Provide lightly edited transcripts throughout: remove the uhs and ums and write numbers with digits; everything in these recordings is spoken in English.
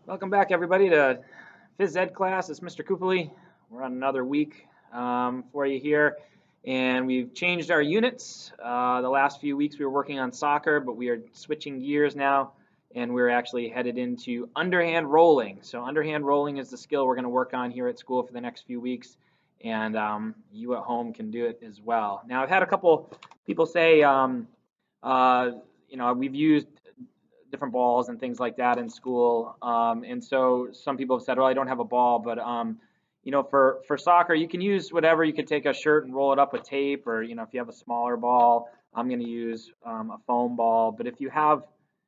Welcome back, everybody, to Phys Ed class. It's Mr. Coopely. We're on another week for you here, and we've changed our units. The last few weeks we were working on soccer, but we are switching gears now, and we're actually headed into underhand rolling. So underhand rolling is the skill we're going to work on here at school for the next few weeks, and you at home can do it as well. Now, I've had a couple people say, we've used different balls and things like that in school. And so some people have said, "Well, I don't have a ball," but for soccer, you can use whatever. You could take a shirt and roll it up with tape, or if you have a smaller ball, I'm going to use a foam ball. But if you have,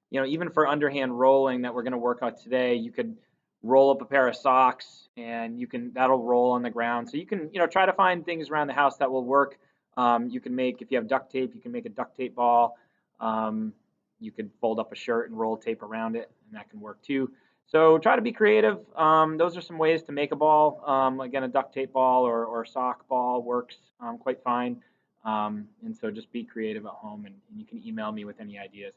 even for underhand rolling that we're going to work on today, you could roll up a pair of socks, and that'll roll on the ground. So you can try to find things around the house that will work. You can make, if you have duct tape, you can make a duct tape ball. You could fold up a shirt and roll tape around it, and that can work too. So try to be creative. Those are some ways to make a ball. Again, a duct tape ball or sock ball works quite fine. And so just be creative at home, and you can email me with any ideas.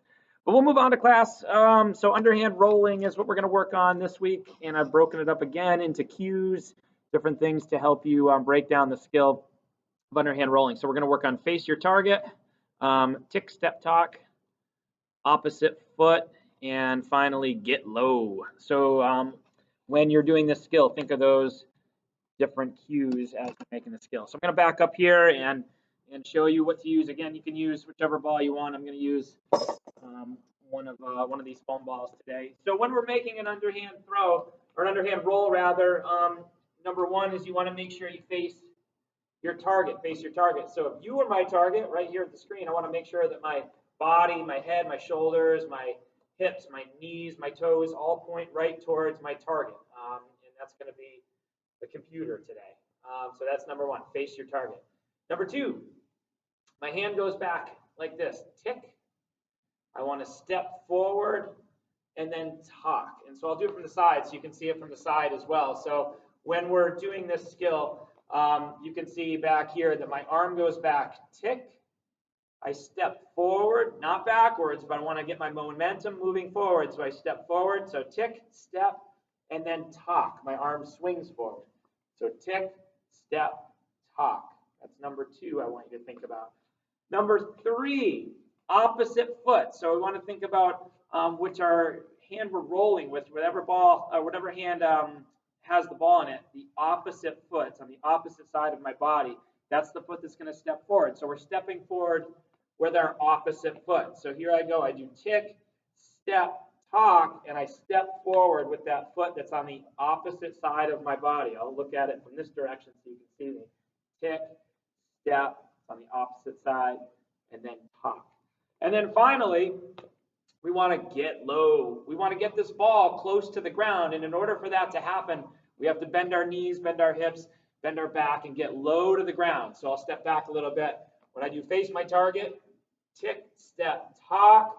But we'll move on to class. So underhand rolling is what we're going to work on this week, and I've broken it up again into cues, different things to help you break down the skill of underhand rolling. So we're going to work on face your target, tick, step, talk, opposite foot, and finally get low. So when you're doing this skill, think of those different cues as you're making the skill. So I'm going to back up here and show you what to use. Again, you can use whichever ball you want. I'm going to use one of these foam balls today. So when we're making an underhand throw, or an underhand roll rather, number one is you want to make sure you face your target. So if you are my target right here at the screen, I want to make sure that my body, my head, my shoulders, my hips, my knees, my toes all point right towards my target. And that's going to be the computer today. So that's number one, face your target. Number two, my hand goes back like this, tick. I want to step forward and then talk. And so I'll do it from the side so you can see it from the side as well. So when we're doing this skill, you can see back here that my arm goes back, tick. I step forward, not backwards, but I want to get my momentum moving forward. So I step forward, so tick, step, and then talk. My arm swings forward. So tick, step, talk. That's number two I want you to think about. Number three, opposite foot. So we want to think about which our hand we're rolling with, whatever ball, whatever hand has the ball in it, the opposite foot on the opposite side of my body. That's the foot that's going to step forward. So we're stepping forward with our opposite foot. So here I go. I do tick, step, talk, and I step forward with that foot that's on the opposite side of my body. I'll look at it from this direction so you can see me. Tick, step, on the opposite side, and then talk. And then finally, we want to get low. We want to get this ball close to the ground. And in order for that to happen, we have to bend our knees, bend our hips, bend our back, and get low to the ground. So I'll step back a little bit. When I do face my target, tick, step, talk,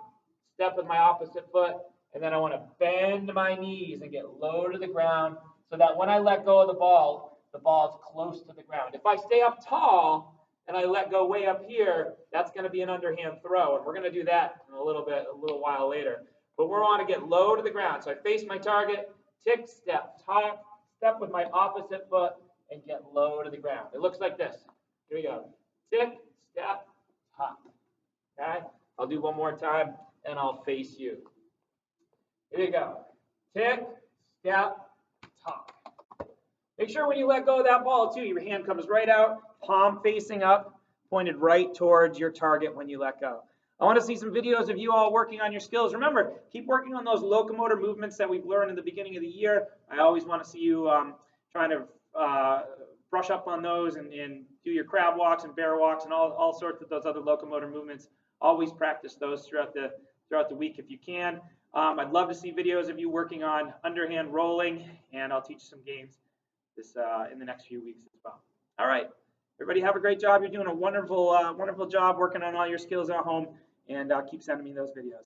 step with my opposite foot, and then I want to bend my knees and get low to the ground so that when I let go of the ball is close to the ground. If I stay up tall and I let go way up here, that's going to be an underhand throw, and we're going to do that in a little while later. But we want to get low to the ground. So I face my target, tick, step, talk, step with my opposite foot, and get low to the ground. It looks like this. Here we go. Tick, step, talk. Okay? I'll do one more time, and I'll face you. Here you go. Tick, step, talk. Make sure when you let go of that ball, too, your hand comes right out, palm facing up, pointed right towards your target when you let go. I want to see some videos of you all working on your skills. Remember, keep working on those locomotor movements that we've learned in the beginning of the year. I always want to see you trying to brush up on those and do your crab walks and bear walks and all sorts of those other locomotor movements. Always practice those throughout the week if you can. I'd love to see videos of you working on underhand rolling, and I'll teach some games in the next few weeks as well. All right, everybody have a great job. You're doing a wonderful job working on all your skills at home, and keep sending me those videos.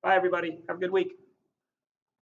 Bye, everybody. Have a good week.